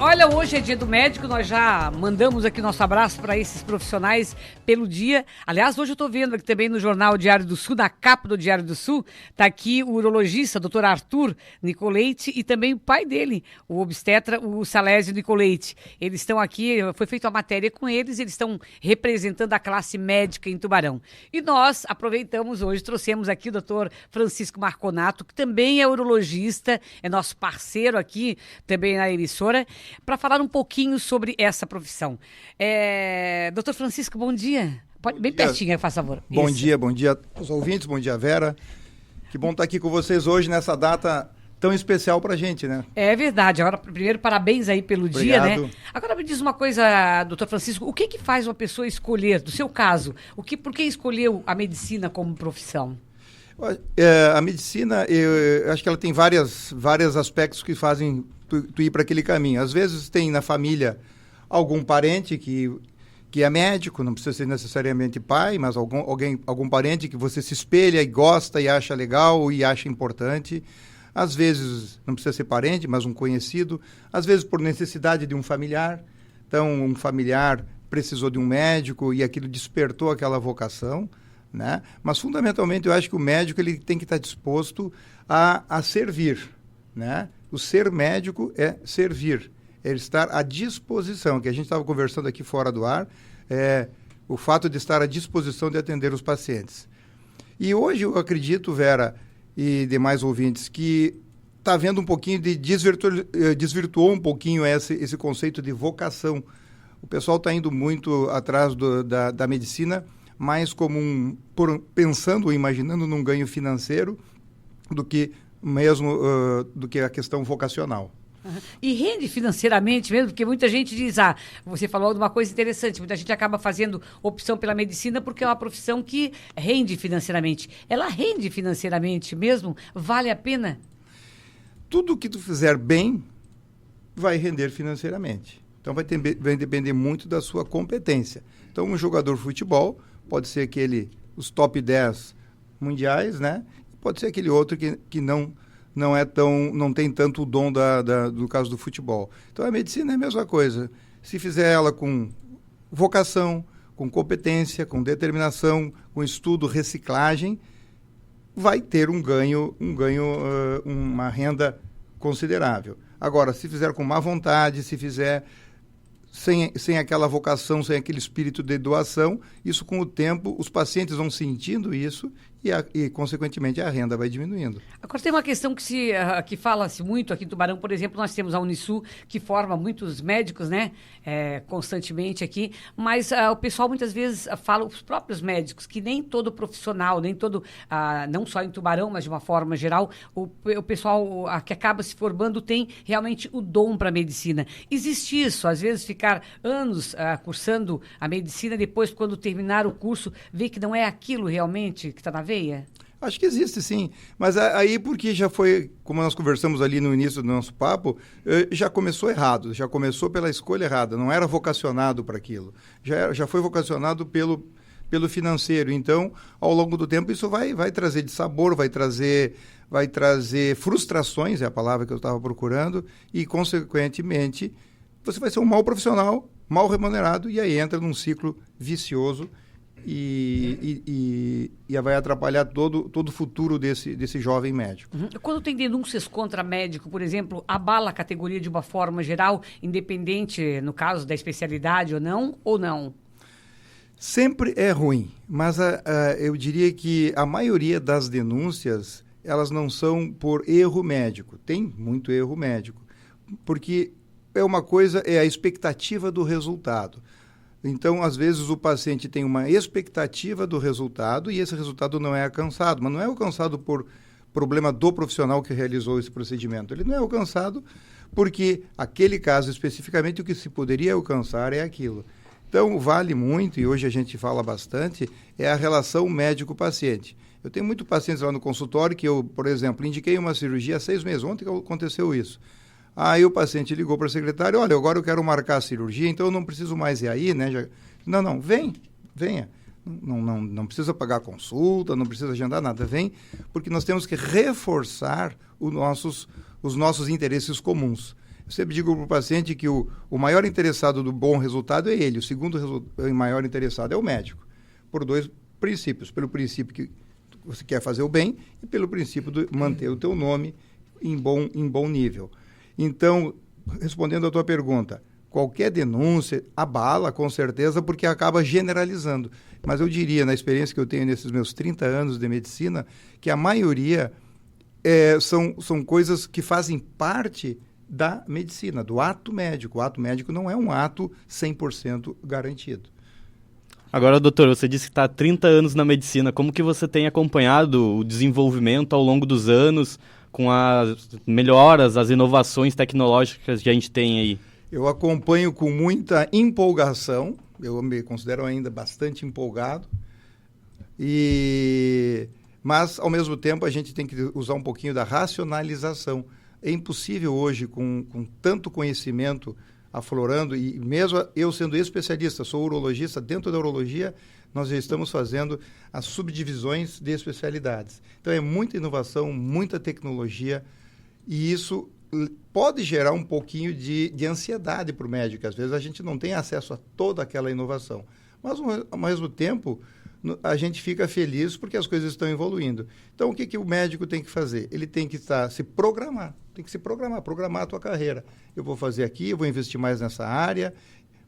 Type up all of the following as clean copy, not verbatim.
Olha, hoje é dia do médico, nós já mandamos aqui nosso abraço para esses profissionais pelo dia. Aliás, hoje eu estou vendo aqui também no jornal Diário do Sul, na capa do Diário do Sul, está aqui o urologista, Dr. Arthur Nicoletti, e também o pai dele, o obstetra, o Salésio Nicoletti. Eles estão aqui, foi feita uma matéria com eles, eles estão representando a classe médica em Tubarão. E nós aproveitamos hoje, trouxemos aqui o Dr. Francisco Marconato, que também é urologista, é nosso parceiro aqui também na emissora, para falar um pouquinho sobre essa profissão. Doutor Francisco, bom dia. Pode, bem pertinho, faz favor. Bom dia aos ouvintes, bom dia, Vera. Que bom estar aqui com vocês hoje nessa data tão especial pra gente, né? É verdade. Agora, primeiro, parabéns aí pelo dia, né? Agora me diz uma coisa, doutor Francisco, o que faz uma pessoa escolher, do seu caso, por que escolheu a medicina como profissão? A medicina, eu acho que ela tem vários aspectos que fazem tu ir para aquele caminho. Às vezes tem na família algum parente que é médico, não precisa ser necessariamente pai, mas algum parente que você se espelha e gosta e acha legal e acha importante. Às vezes não precisa ser parente, mas um conhecido. Às vezes por necessidade de um familiar. Então, um familiar precisou de um médico e aquilo despertou aquela vocação, né? Mas, fundamentalmente, eu acho que o médico ele tem que estar disposto a servir, né? O ser médico é servir, é estar à disposição, que a gente estava conversando aqui fora do ar, o fato de estar à disposição de atender os pacientes. E hoje eu acredito, Vera e demais ouvintes, que está havendo um pouquinho de desvirtuou um pouquinho esse conceito de vocação. O pessoal está indo muito atrás da medicina, mais como pensando ou imaginando num ganho financeiro do que mesmo do que a questão vocacional. Uhum. E rende financeiramente mesmo, porque muita gente diz, você falou de uma coisa interessante, muita gente acaba fazendo opção pela medicina porque é uma profissão que rende financeiramente. Ela rende financeiramente mesmo? Vale a pena? Tudo que tu fizer bem vai render financeiramente. Então vai depender muito da sua competência. Então um jogador de futebol pode ser os top 10 mundiais, né? Pode ser aquele outro que não tem tanto o dom do caso do futebol. Então, a medicina é a mesma coisa. Se fizer ela com vocação, com competência, com determinação, com estudo, reciclagem, vai ter uma renda considerável. Agora, se fizer com má vontade, se fizer sem aquela vocação, sem aquele espírito de doação, isso com o tempo, os pacientes vão sentindo isso e consequentemente, a renda vai diminuindo. Agora, tem uma questão que fala-se muito aqui em Tubarão, por exemplo, nós temos a Unisul, que forma muitos médicos, né, constantemente aqui, mas o pessoal muitas vezes fala, os próprios médicos, que nem todo profissional, nem todo, não só em Tubarão, mas de uma forma geral, o pessoal que acaba se formando tem realmente o dom para a medicina. Existe isso, às vezes ficar anos cursando a medicina, depois, quando terminar o curso, ver que não é aquilo realmente que está na veia? Acho que existe, sim. Mas aí, porque já foi, como nós conversamos ali no início do nosso papo, já começou errado, já começou pela escolha errada, não era vocacionado para aquilo. Já foi vocacionado pelo financeiro. Então, ao longo do tempo, isso vai trazer dissabor, vai trazer frustrações, é a palavra que eu estava procurando, e, consequentemente, você vai ser um mau profissional, mal remunerado, e aí entra num ciclo vicioso e vai atrapalhar todo o futuro desse jovem médico. Uhum. Quando tem denúncias contra médico, por exemplo, abala a categoria de uma forma geral, independente, no caso da especialidade ou não? Sempre é ruim, mas eu diria que a maioria das denúncias, elas não são por erro médico. Tem muito erro médico, porque uma coisa é a expectativa do resultado. Então, às vezes, o paciente tem uma expectativa do resultado e esse resultado não é alcançado. Mas não é alcançado por problema do profissional que realizou esse procedimento. Ele não é alcançado porque aquele caso especificamente o que se poderia alcançar é aquilo. Então, vale muito, e hoje a gente fala bastante, é a relação médico-paciente. Eu tenho muitos pacientes lá no consultório que eu, por exemplo, indiquei uma cirurgia há 6 meses. Ontem aconteceu isso. Aí o paciente ligou para a secretária, olha, agora eu quero marcar a cirurgia, então eu não preciso mais ir aí, né? Não, venha. Não precisa pagar consulta, não precisa agendar nada, vem, porque nós temos que reforçar os nossos interesses comuns. sempre digo para o paciente que o maior interessado do bom resultado é ele, o segundo maior interessado é o médico, por 2 princípios, pelo princípio que você quer fazer o bem e pelo princípio de manter o teu nome em bom nível. Então, respondendo à tua pergunta, qualquer denúncia abala, com certeza, porque acaba generalizando. Mas eu diria, na experiência que eu tenho nesses meus 30 anos de medicina, que a maioria são coisas que fazem parte da medicina, do ato médico. O ato médico não é um ato 100% garantido. Agora, doutor, você disse que está há 30 anos na medicina. Como que você tem acompanhado o desenvolvimento ao longo dos anos com as melhoras, as inovações tecnológicas que a gente tem aí? Eu acompanho com muita empolgação, eu me considero ainda bastante empolgado, mas, ao mesmo tempo, a gente tem que usar um pouquinho da racionalização. É impossível hoje, com tanto conhecimento aflorando, e mesmo eu sendo especialista, sou urologista, dentro da urologia, nós já estamos fazendo as subdivisões de especialidades. Então, é muita inovação, muita tecnologia, e isso pode gerar um pouquinho de ansiedade para o médico. Às vezes a gente não tem acesso a toda aquela inovação. Mas, ao mesmo tempo, a gente fica feliz porque as coisas estão evoluindo. Então, o que o médico tem que fazer? Ele tem que se programar. Tem que se programar a tua carreira. Eu vou fazer aqui, eu vou investir mais nessa área,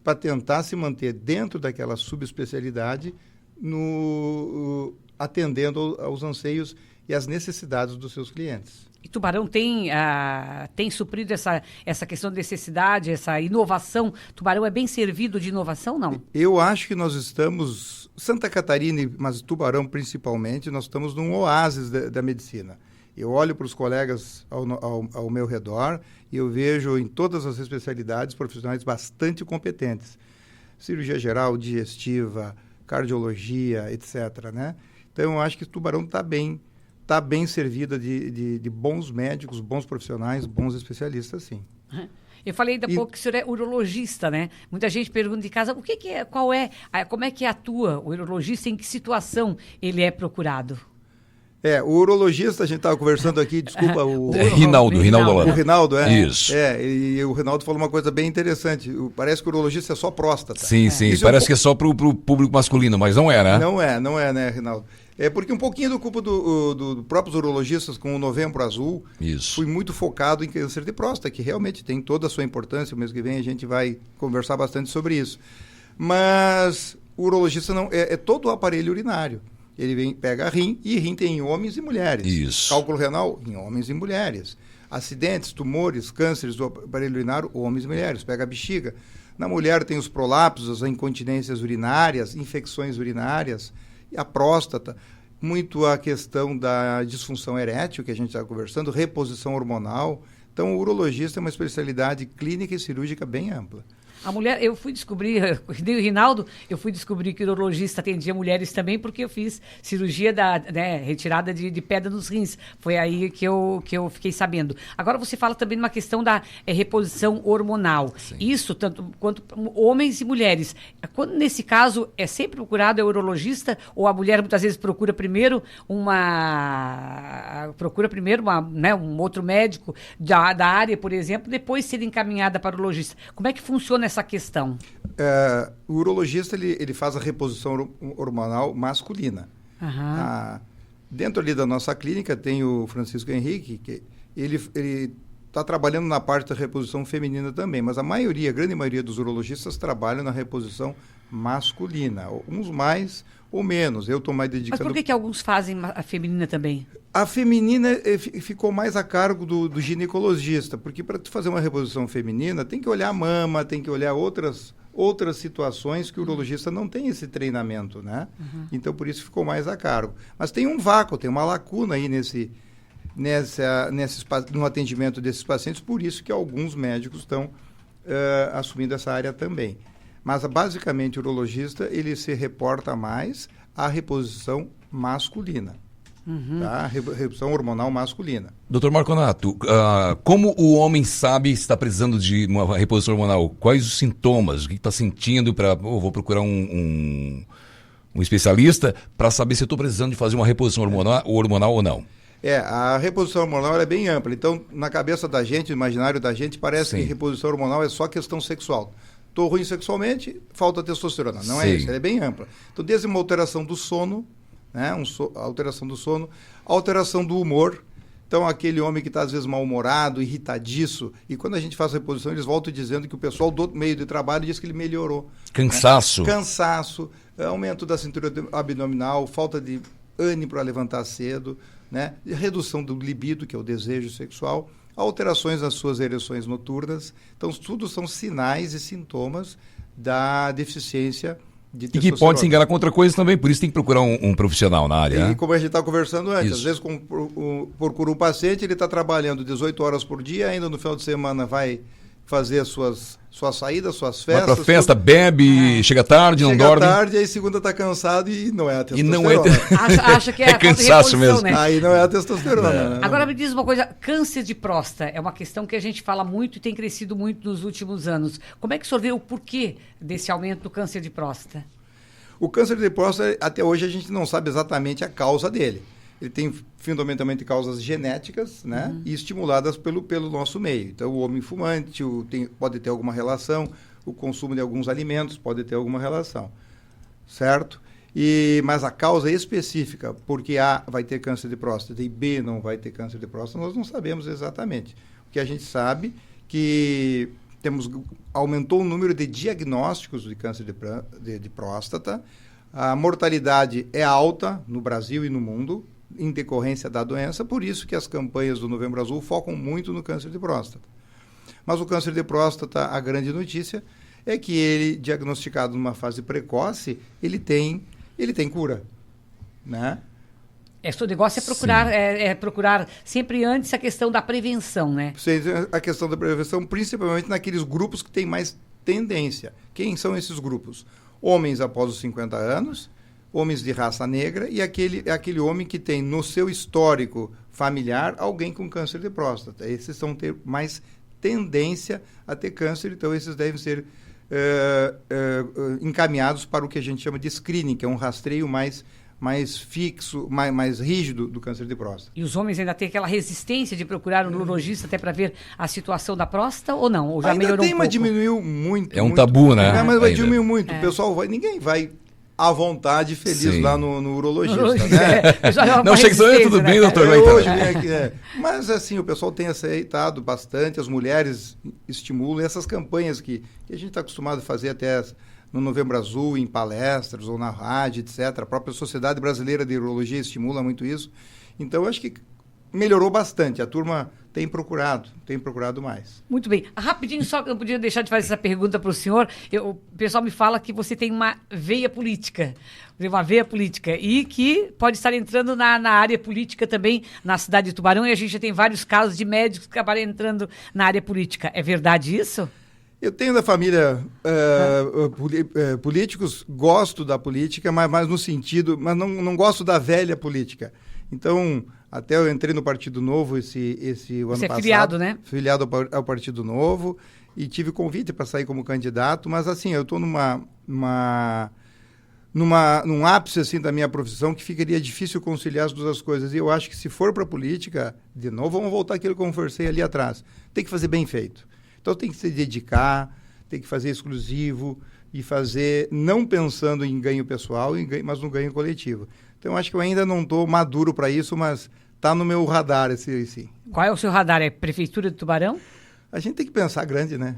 para tentar se manter dentro daquela subespecialidade, atendendo aos anseios e às necessidades dos seus clientes. E Tubarão tem suprido essa questão de necessidade, essa inovação? Tubarão é bem servido de inovação, não? Eu acho que nós estamos, Santa Catarina, mas Tubarão principalmente, nós estamos num oásis da medicina. Eu olho para os colegas ao meu redor e eu vejo em todas as especialidades profissionais bastante competentes. Cirurgia geral, digestiva, cardiologia, etc., né? Então, eu acho que Tubarão está bem servida de bons médicos, bons profissionais, bons especialistas, sim. Eu falei ainda pouco que o senhor é urologista, né? Muita gente pergunta de casa, como é que atua o urologista, em que situação ele é procurado? O urologista, a gente estava conversando aqui, desculpa, Rinaldo. O Rinaldo, Isso. E o Rinaldo falou uma coisa bem interessante. Parece que o urologista é só próstata. Sim, parece que é só para o público masculino, mas não é, né? Não é, né, Rinaldo? É porque um pouquinho do culpa do próprios urologistas com o Novembro Azul, fui muito focado em câncer de próstata, que realmente tem toda a sua importância. O mês que vem a gente vai conversar bastante sobre isso. Mas o urologista não é todo o aparelho urinário. Ele pega rim, e rim tem em homens e mulheres. Isso. Cálculo renal em homens e mulheres. Acidentes, tumores, cânceres do aparelho urinário, homens e mulheres. Pega a bexiga. Na mulher tem os prolapsos, as incontinências urinárias, infecções urinárias, e a próstata. Muito a questão da disfunção erétil, que a gente está conversando, reposição hormonal. Então, o urologista é uma especialidade clínica e cirúrgica bem ampla. A mulher, eu fui descobrir, Rinaldo, eu fui descobrir que o urologista atendia mulheres também, porque eu fiz cirurgia retirada de pedra nos rins. Foi aí que eu fiquei sabendo. Agora você fala também de uma questão da reposição hormonal. Sim. Isso, tanto quanto homens e mulheres. Nesse caso, é sempre procurado o urologista, ou a mulher muitas vezes procura primeiro um outro médico da área, por exemplo, depois ser encaminhada para o urologista. Como é que funciona essa questão? O urologista ele faz a reposição hormonal masculina. Dentro ali da nossa clínica tem o Francisco Henrique, que ele está trabalhando na parte da reposição feminina também, mas a grande maioria dos urologistas trabalham na reposição masculina, uns mais ou menos. Eu estou mais dedicado... Mas por que alguns fazem a feminina também? A feminina ficou mais a cargo do ginecologista, porque para tu fazer uma reposição feminina tem que olhar a mama, tem que olhar outras situações que o urologista não tem esse treinamento, né? Então, por isso ficou mais a cargo. Mas tem um vácuo, tem uma lacuna aí no atendimento desses pacientes, por isso que alguns médicos estão assumindo essa área também. Mas, basicamente, o urologista ele se reporta mais à reposição masculina. Tá? Reposição hormonal masculina. Doutor Marconato, como o homem sabe se está precisando de uma reposição hormonal? Quais os sintomas? O que está sentindo vou procurar um especialista para saber se eu estou precisando de fazer uma reposição hormonal ou não? A reposição hormonal é bem ampla. Então, na cabeça da gente, no imaginário da gente, parece Sim. que reposição hormonal é só questão sexual. Estou ruim sexualmente, falta testosterona. Não é Sim. isso, ela é bem ampla. Então, desde uma alteração do sono, né, alteração do sono, alteração do humor. Então, aquele homem que está, às vezes, mal-humorado, irritadiço, e quando a gente faz a reposição, eles voltam dizendo que o pessoal do meio de trabalho diz que ele melhorou. Cansaço. Cansaço, aumento da cintura abdominal, falta de ânimo para levantar cedo, né? Redução do libido, que é o desejo sexual, alterações nas suas ereções noturnas. Então, tudo são sinais e sintomas da deficiência de E que testosterona. pode se enganar com outra coisa também, por isso tem que procurar um profissional na área. E né? como a gente estava conversando antes, Isso. às vezes procura um paciente, ele está trabalhando 18 horas por dia, ainda no final de semana vai fazer as suas saídas, suas Vai festas. pra festa, bebe, chega tarde, não chega dorme. tarde, aí segunda está cansado e não é a E testosterona. não é... Acha que é, É a falta de cansaço reposição, mesmo. né? Aí não é a testosterona. Né? Agora me diz uma coisa, câncer de próstata é uma questão que a gente fala muito e tem crescido muito nos últimos anos. Como é que o senhor vê o porquê desse aumento do câncer de próstata? O câncer de próstata, até hoje, a gente não sabe exatamente a causa dele. Ele tem fundamentalmente causas genéticas, né? E estimuladas pelo nosso meio. Então, o homem fumante pode ter alguma relação, o consumo de alguns alimentos pode ter alguma relação, certo? Mas a causa específica, porque A vai ter câncer de próstata e B não vai ter câncer de próstata, nós não sabemos exatamente. O que a gente sabe que aumentou o número de diagnósticos de câncer de próstata, a mortalidade é alta no Brasil e no mundo, em decorrência da doença, por isso que as campanhas do Novembro Azul focam muito no câncer de próstata. Mas o câncer de próstata, a grande notícia é que ele, diagnosticado numa fase precoce, ele tem cura, né? O negócio é procurar sempre antes a questão da prevenção, né? A questão da prevenção, principalmente naqueles grupos que têm mais tendência. Quem são esses grupos? Homens após os 50 anos, homens de raça negra e aquele homem que tem no seu histórico familiar alguém com câncer de próstata. Esses vão ter mais tendência a ter câncer, então esses devem ser encaminhados para o que a gente chama de screening, que é um rastreio mais fixo, mais rígido do câncer de próstata. E os homens ainda têm aquela resistência de procurar um urologista até para ver a situação da próstata ou não? Ou já ainda melhorou tem, um mas pouco? diminuiu muito. É um tabu, né? Mas vai Ainda. diminuir muito. O pessoal ninguém vai à vontade, feliz Sim. lá no urologista, Urologista, né? Não, chega tudo bem, doutor? Vai Hoje entrar. vem aqui, Mas assim, o pessoal tem aceitado bastante, as mulheres estimulam essas campanhas que a gente está acostumado a fazer até no Novembro Azul, em palestras ou na rádio, etc. A própria Sociedade Brasileira de Urologia estimula muito isso. Então, eu acho que melhorou bastante. A turma tem procurado mais. Muito bem. Rapidinho, só que eu não podia deixar de fazer essa pergunta para o senhor. O pessoal me fala que você tem uma veia política. E que pode estar entrando na área política também, na cidade de Tubarão, e a gente já tem vários casos de médicos que acabaram entrando na área política. É verdade isso? Eu tenho da família políticos, gosto da política, mas no sentido, mas não gosto da velha política. Então, até eu entrei no Partido Novo esse ano passado. Você é filiado, né? Filiado ao Partido Novo e tive convite para sair como candidato, mas assim, eu estou num ápice assim, da minha profissão que ficaria difícil conciliar as duas coisas. E eu acho que se for para a política, de novo, vamos voltar àquilo que eu conversei ali atrás. Tem que fazer bem feito. Então tem que se dedicar, tem que fazer exclusivo e fazer não pensando em ganho pessoal, mas no ganho coletivo. Então acho que eu ainda não estou maduro para isso, mas está no meu radar sim. Qual é o seu radar? É Prefeitura de Tubarão? A gente tem que pensar grande, né?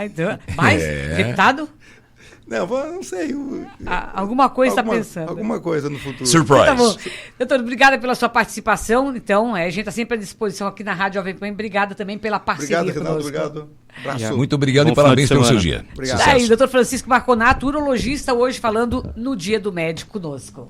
Então. Mas, deputado? Não sei. Alguma coisa está pensando. Alguma coisa no futuro. Surprise. Tá bom. Doutor, obrigada pela sua participação. Então, a gente está sempre à disposição aqui na Rádio Jovem Pan. Obrigada também pela parceria Obrigado, Renato. conosco. Obrigado. Abraço. Muito obrigado Bom e parabéns final pelo de seu semana. dia. Obrigado. Tá aí, doutor Francisco Marconato, urologista, hoje falando no Dia do Médico conosco.